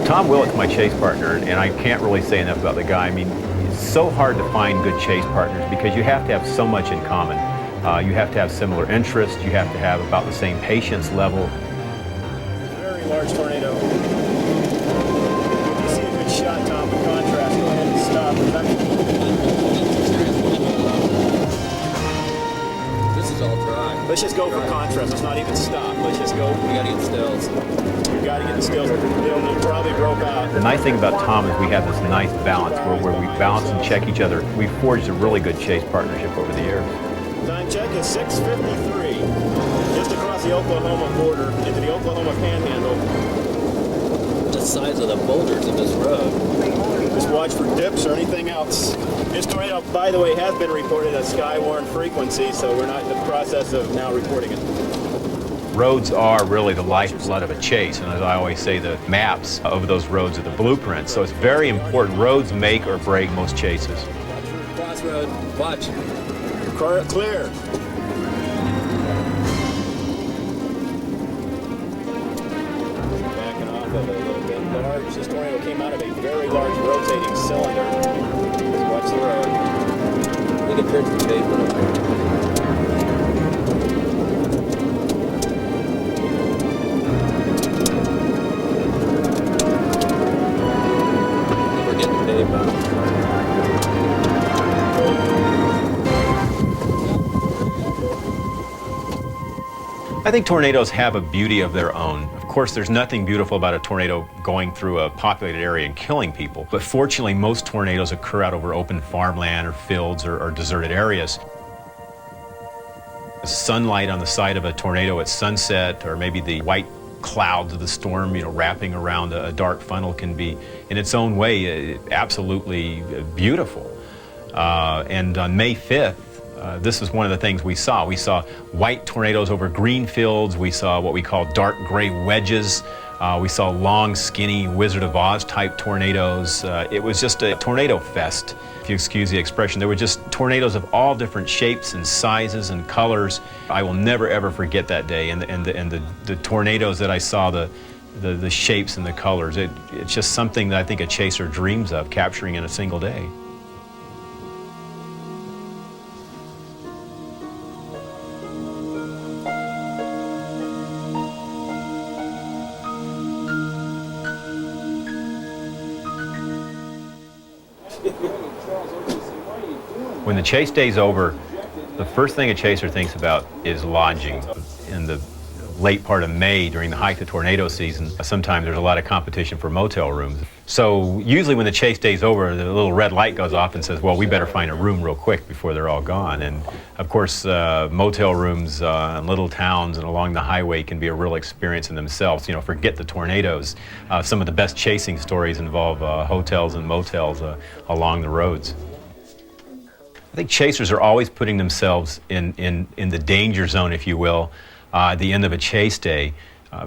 Speaker 6: Tom Willett's my chase partner, and I can't really say enough about the guy. I mean, it's so hard to find good chase partners because you have to have so much in common. You have to have similar interests. You have to have about the same patience level.
Speaker 2: Very large tornado. You see a good shot, Tom, the contrast. Go ahead and stop.
Speaker 7: This is all dry.
Speaker 2: Let's just go for contrast. Let's not even stop. Let's just go.
Speaker 7: We gotta get the stills.
Speaker 2: We gotta get the stills. They'll probably broke out.
Speaker 6: The nice thing about Tom is we have this nice balance where we balance and check each other. We've forged a really good chase partnership over the years.
Speaker 2: Time check is 6:53. Just across the Oklahoma border into the Oklahoma Panhandle.
Speaker 7: The size of the boulders of this road.
Speaker 2: Just watch for dips or anything else. This tornado, by the way, has been reported at sky-worn frequency, so we're not in the process of now reporting it.
Speaker 6: Roads are really the lifeblood of a chase, and as I always say, the maps of those roads are the blueprints. So it's very important. Roads make or break most chases.
Speaker 7: Crossroad, watch.
Speaker 2: Clear. Backing off of it a little bit large. This tornado came out of a very large rotating cylinder. Just watch the road.
Speaker 7: I think it turns the pavement. We're getting the pavement.
Speaker 6: I think tornadoes have a beauty of their own. Of course, there's nothing beautiful about a tornado going through a populated area and killing people. But fortunately, most tornadoes occur out over open farmland or fields or deserted areas. Sunlight on the side of a tornado at sunset, or maybe the white clouds of the storm, wrapping around a dark funnel, can be, in its own way, absolutely beautiful. And on May 5th, this is one of the things we saw. We saw white tornadoes over green fields. We saw what we call dark gray wedges. We saw long, skinny Wizard of Oz type tornadoes. It was just a tornado fest, if you excuse the expression. There were just tornadoes of all different shapes and sizes and colors. I will never ever forget that day, and the tornadoes that I saw, the shapes and the colors. It's just something that I think a chaser dreams of, capturing in a single day. When the chase day's over, the first thing a chaser thinks about is lodging. In the late part of May, during the height of tornado season, sometimes there's a lot of competition for motel rooms. So usually when the chase day's over, the little red light goes off and says, well, we better find a room real quick before they're all gone. And of course, motel rooms in little towns and along the highway can be a real experience in themselves. Forget the tornadoes. Some of the best chasing stories involve hotels and motels along the roads. I think chasers are always putting themselves in the danger zone, if you will, at the end of a chase day.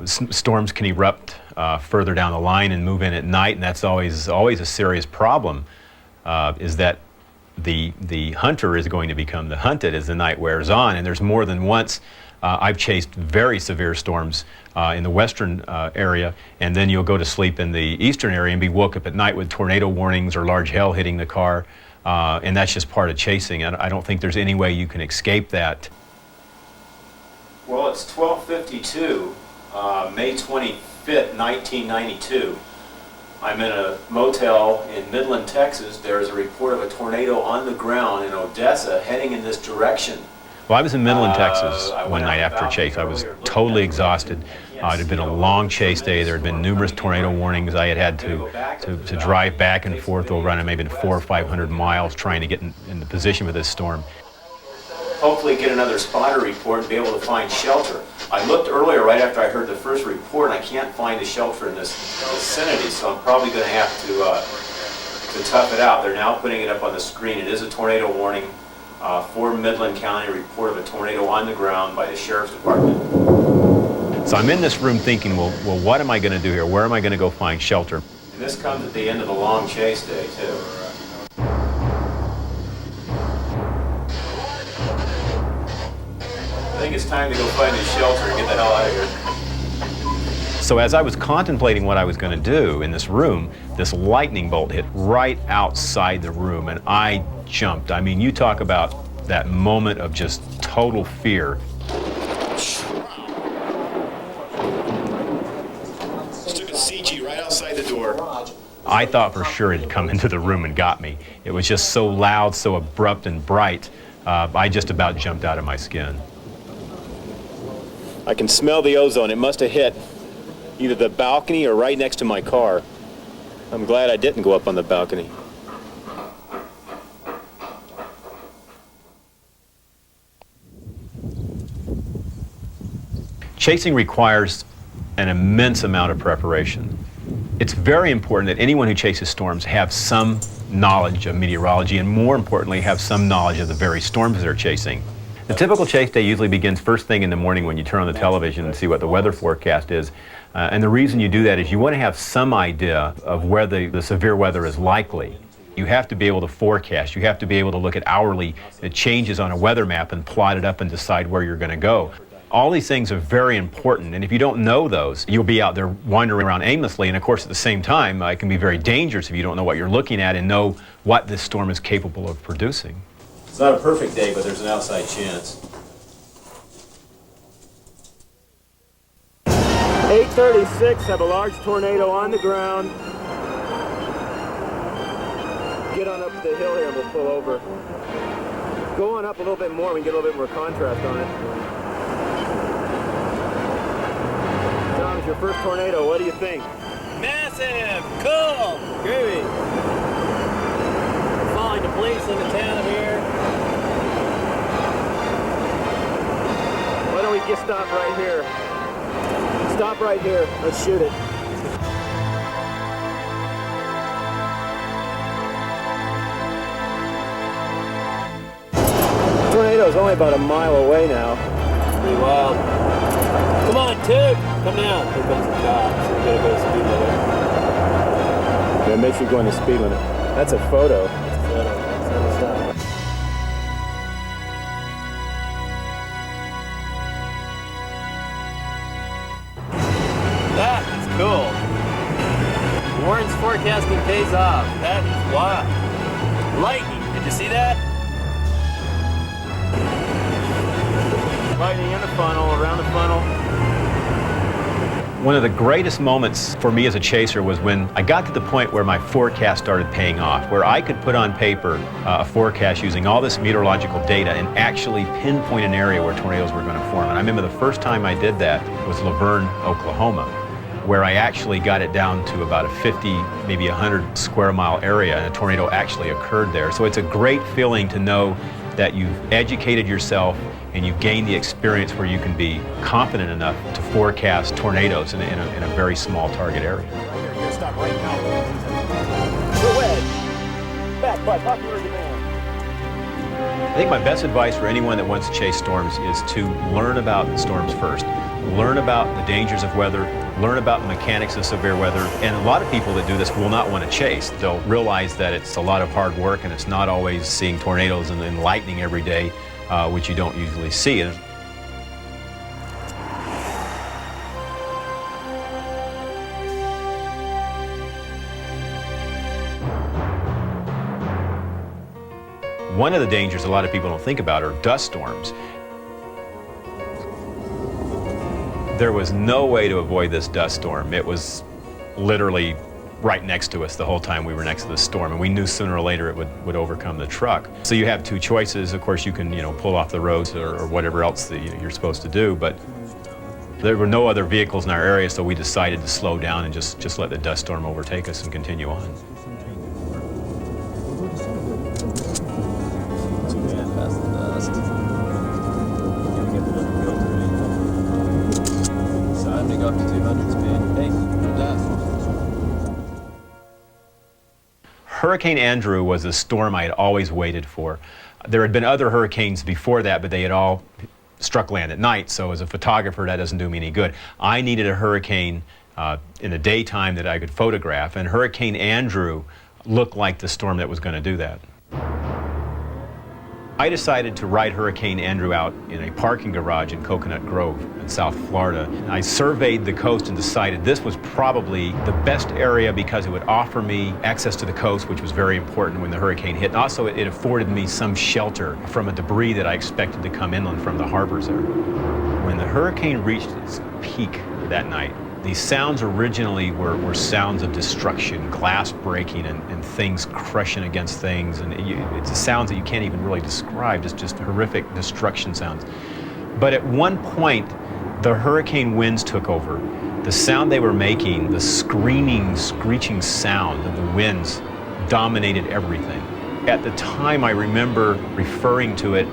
Speaker 6: Storms can erupt further down the line and move in at night, and that's always a serious problem, is that the hunter is going to become the hunted as the night wears on. And there's more than once I've chased very severe storms in the western area, and then you'll go to sleep in the eastern area and be woke up at night with tornado warnings or large hail hitting the car. And that's just part of chasing. I don't think there's any way you can escape that. Well, it's 12:52, May 25th, 1992. I'm in a motel in Midland, Texas. There's a report of a tornado on the ground in Odessa heading in this direction. Well, I was in Midland, Texas one night after a chase. I was totally exhausted. It had been a long chase day. There had been numerous tornado warnings. I had to drive back and forth over maybe 400 or 500 miles trying to get in the position for this storm. Hopefully get another spotter report and be able to find shelter. I looked earlier right after I heard the first report, and I can't find a shelter in this vicinity, so I'm probably going to have to tough it out. They're now putting it up on the screen. It is a tornado warning for Midland County, report of a tornado on the ground by the Sheriff's Department. So I'm in this room thinking, well, what am I going to do here? Where am I going to go find shelter? And this comes at the end of a long chase day, too. I think it's time to go find a shelter and get the hell out of here. So as I was contemplating what I was going to do in this room, this lightning bolt hit right outside the room, and I jumped. I mean, you talk about that moment of just total fear.
Speaker 2: Took a CG right outside the door.
Speaker 6: I thought for sure it had come into the room and got me. It was just so loud, so abrupt and bright, I just about jumped out of my skin.
Speaker 2: I can smell the ozone. It must have hit either the balcony or right next to my car. I'm glad I didn't go up on the balcony.
Speaker 6: Chasing requires an immense amount of preparation. It's very important that anyone who chases storms have some knowledge of meteorology and, more importantly, have some knowledge of the very storms they're chasing. The typical chase day usually begins first thing in the morning when you turn on the television and see what the weather forecast is. And the reason you do that is you want to have some idea of where the severe weather is likely. You have to be able to forecast. You have to be able to look at hourly changes on a weather map and plot it up and decide where you're going to go. All these things are very important, and if you don't know those, you'll be out there wandering around aimlessly, and of course at the same time it can be very dangerous if you don't know what you're looking at and know what this storm is capable of producing.
Speaker 2: It's not a perfect day, but there's an outside chance. 8:36, have a large tornado on the ground. Get on up the hill here and we'll pull over. Go on up a little bit more, we can get a little bit more contrast on it. Tom, it's your first tornado, what do you think?
Speaker 7: Massive! Cool! Groovy! Falling to police in the town here.
Speaker 2: Why don't we just stop right here? Stop right here, let's shoot it. Tornado's only about a mile away now.
Speaker 7: Pretty wild. Come on, Tube! Come down. Here comes the cop, so we gotta go to speed limit.
Speaker 2: Yeah, make sure you're going to speed limit. That's a photo.
Speaker 7: That is cool. Warren's forecasting pays off. That is wild. Lightning, did you see that?
Speaker 2: Lightning in the funnel, around the funnel.
Speaker 6: One of the greatest moments for me as a chaser was when I got to the point where my forecast started paying off, where I could put on paper a forecast using all this meteorological data and actually pinpoint an area where tornadoes were going to form. And I remember the first time I did that was Laverne, Oklahoma, where I actually got it down to about a 50, maybe 100 square mile area, and a tornado actually occurred there. So it's a great feeling to know that you've educated yourself and you've gained the experience where you can be confident enough to forecast tornadoes in a very small target area.
Speaker 2: Right here, you're gonna stop right now. Go ahead. Back by popular demand.
Speaker 6: I think my best advice for anyone that wants to chase storms is to learn about storms first. Learn about the dangers of weather, learn about the mechanics of severe weather, and a lot of people that do this will not want to chase. They'll realize that it's a lot of hard work and it's not always seeing tornadoes and lightning every day, which you don't usually see. One of the dangers a lot of people don't think about are dust storms. There was no way to avoid this dust storm. It was literally right next to us the whole time we were next to the storm, and we knew sooner or later it would overcome the truck. So you have two choices. Of course, you can pull off the roads or whatever else that you're supposed to do, but there were no other vehicles in our area, so we decided to slow down and just let the dust storm overtake us and continue on.
Speaker 7: Up to 200 speed. Hey, no dust.
Speaker 6: Hurricane Andrew was the storm I had always waited for. There had been other hurricanes before that, but they had all struck land at night, so as a photographer that doesn't do me any good. I needed a hurricane in the daytime that I could photograph, and Hurricane Andrew looked like the storm that was going to do that. I decided to ride Hurricane Andrew out in a parking garage in Coconut Grove in South Florida. I surveyed the coast and decided this was probably the best area because it would offer me access to the coast, which was very important when the hurricane hit. And also it afforded me some shelter from a debris that I expected to come inland from the harbors there. When the hurricane reached its peak that night, these sounds originally were sounds of destruction, glass breaking and things crushing against things, and it's sounds that you can't even really describe, just horrific destruction sounds. But at one point, the hurricane winds took over. The sound they were making, the screaming, screeching sound of the winds dominated everything. At the time, I remember referring to it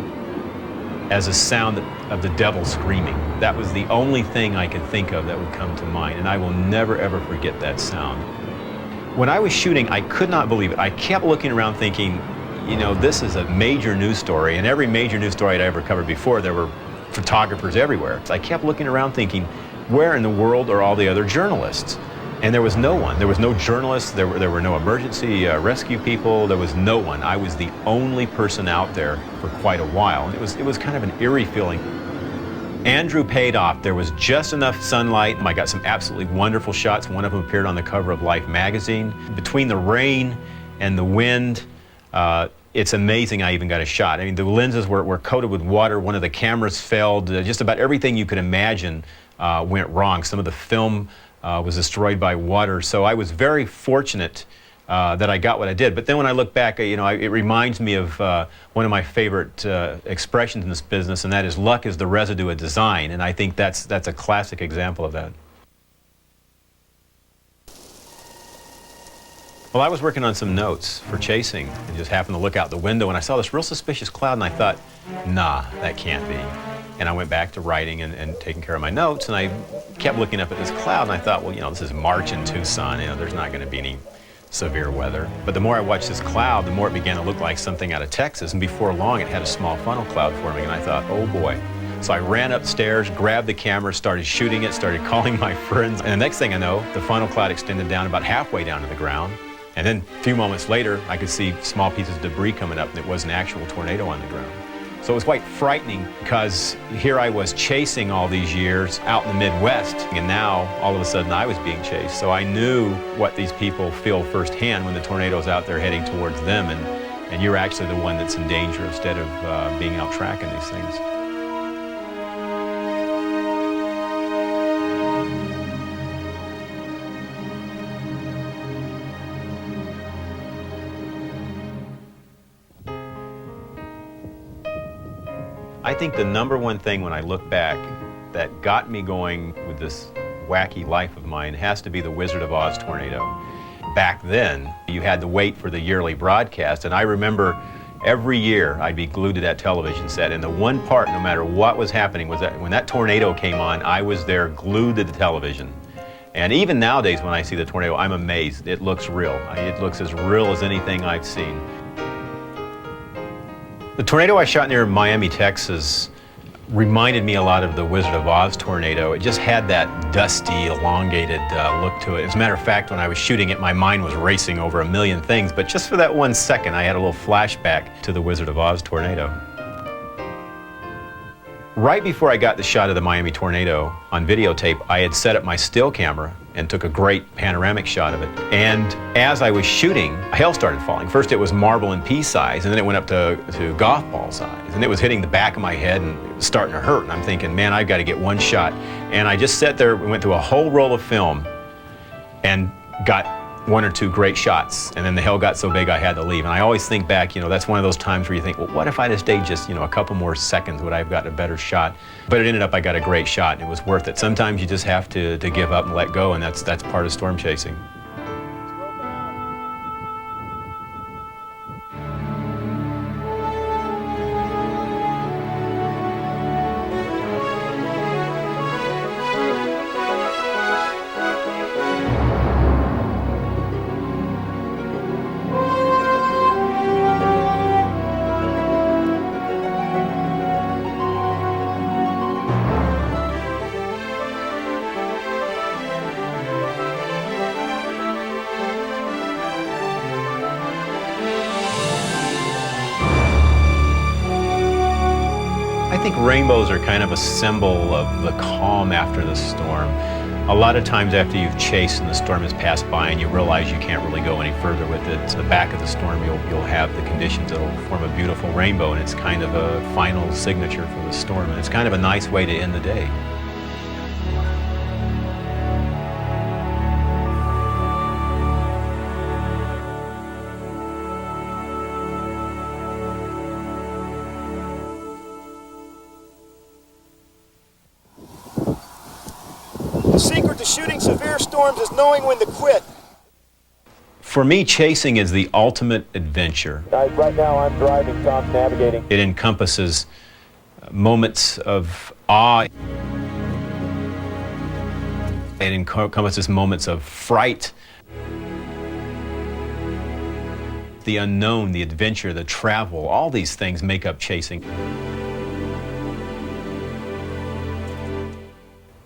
Speaker 6: as a sound of the devil screaming. That was the only thing I could think of that would come to mind, and I will never, ever forget that sound. When I was shooting, I could not believe it. I kept looking around thinking, you know, this is a major news story, and every major news story I'd ever covered before, there were photographers everywhere. So I kept looking around thinking, where in the world are all the other journalists? And there was no one. There was no journalists, there were no emergency rescue people, there was no one. I was the only person out there for quite a while. And it was kind of an eerie feeling. Andrew paid off. There was just enough sunlight. I got some absolutely wonderful shots. One of them appeared on the cover of Life magazine. Between the rain and the wind, it's amazing I even got a shot. I mean, the lenses were coated with water. One of the cameras failed. Just about everything you could imagine went wrong. Some of the film was destroyed by water. So I was very fortunate that I got what I did. But then when I look back, you know, it reminds me of one of my favorite expressions in this business, and that is luck is the residue of design. And I think that's a classic example of that. Well, I was working on some notes for chasing and just happened to look out the window and I saw this real suspicious cloud and I thought, nah, that can't be. And I went back to writing and taking care of my notes, and I kept looking up at this cloud and I thought, well, you know, this is March in Tucson, you know, there's not going to be any severe weather. But the more I watched this cloud, the more it began to look like something out of Texas, and before long it had a small funnel cloud forming, and I thought, oh boy. So I ran upstairs, grabbed the camera, started shooting it, started calling my friends, and the next thing I know, the funnel cloud extended down about halfway down to the ground. And then a few moments later, I could see small pieces of debris coming up, and it was an actual tornado on the ground. So it was quite frightening because here I was chasing all these years out in the Midwest, and now all of a sudden I was being chased. So I knew what these people feel firsthand when the tornado's out there heading towards them, and you're actually the one that's in danger instead of being out tracking these things. I think the number one thing when I look back that got me going with this wacky life of mine has to be the Wizard of Oz tornado. Back then, you had to wait for the yearly broadcast, and I remember every year I'd be glued to that television set, and the one part, no matter what was happening, was that when that tornado came on, I was there glued to the television. And even nowadays when I see the tornado, I'm amazed. It looks real. It looks as real as anything I've seen. The tornado I shot near Miami, Texas reminded me a lot of the Wizard of Oz tornado. It just had that dusty, elongated look to it. As a matter of fact, when I was shooting it, my mind was racing over a million things, but just for that 1 second, I had a little flashback to the Wizard of Oz tornado. Right before I got the shot of the Miami tornado on videotape, I had set up my still camera and took a great panoramic shot of it. And as I was shooting, hail started falling. First it was marble and pea size, and then it went up to golf ball size. And it was hitting the back of my head, and it was starting to hurt. And I'm thinking, man, I've got to get one shot. And I just sat there, went through a whole roll of film, and got 1 or 2 great shots, and then the hail got so big I had to leave. And I always think back, you know, that's one of those times where you think, well, what if I'd have stayed just, you know, a couple more seconds, would I have gotten a better shot? But it ended up I got a great shot, and it was worth it. Sometimes you just have to give up and let go, and that's part of storm chasing. I think rainbows are kind of a symbol of the calm after the storm. A lot of times after you've chased and the storm has passed by and you realize you can't really go any further with it, to the back of the storm you'll have the conditions that will form a beautiful rainbow, and it's kind of a final signature for the storm, and it's kind of a nice way to end the day.
Speaker 2: secret to shooting severe storms is knowing when to quit.
Speaker 6: For me, chasing is the ultimate adventure.
Speaker 8: Right now I'm driving, Tom's navigating.
Speaker 6: It encompasses moments of awe. It encompasses moments of fright. The unknown, the adventure, the travel, all these things make up chasing.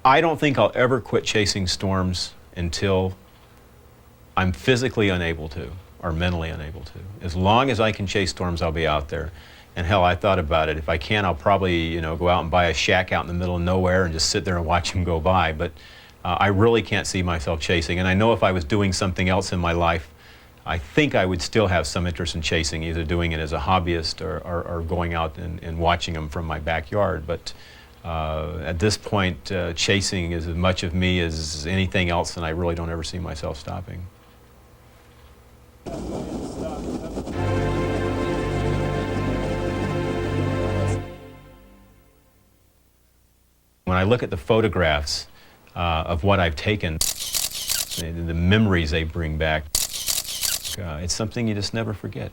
Speaker 6: I don't think I'll ever quit chasing storms until I'm physically unable to, or mentally unable to. As long as I can chase storms, I'll be out there. And hell, I thought about it. If I can, I'll probably, go out and buy a shack out in the middle of nowhere and just sit there and watch them go by. But I really can't see myself chasing. And I know if I was doing something else in my life, I think I would still have some interest in chasing, either doing it as a hobbyist or going out and watching them from my backyard. But at this point, chasing is as much of me as anything else, and I really don't ever see myself stopping. When I look at the photographs of what I've taken, the memories they bring back, it's something you just never forget.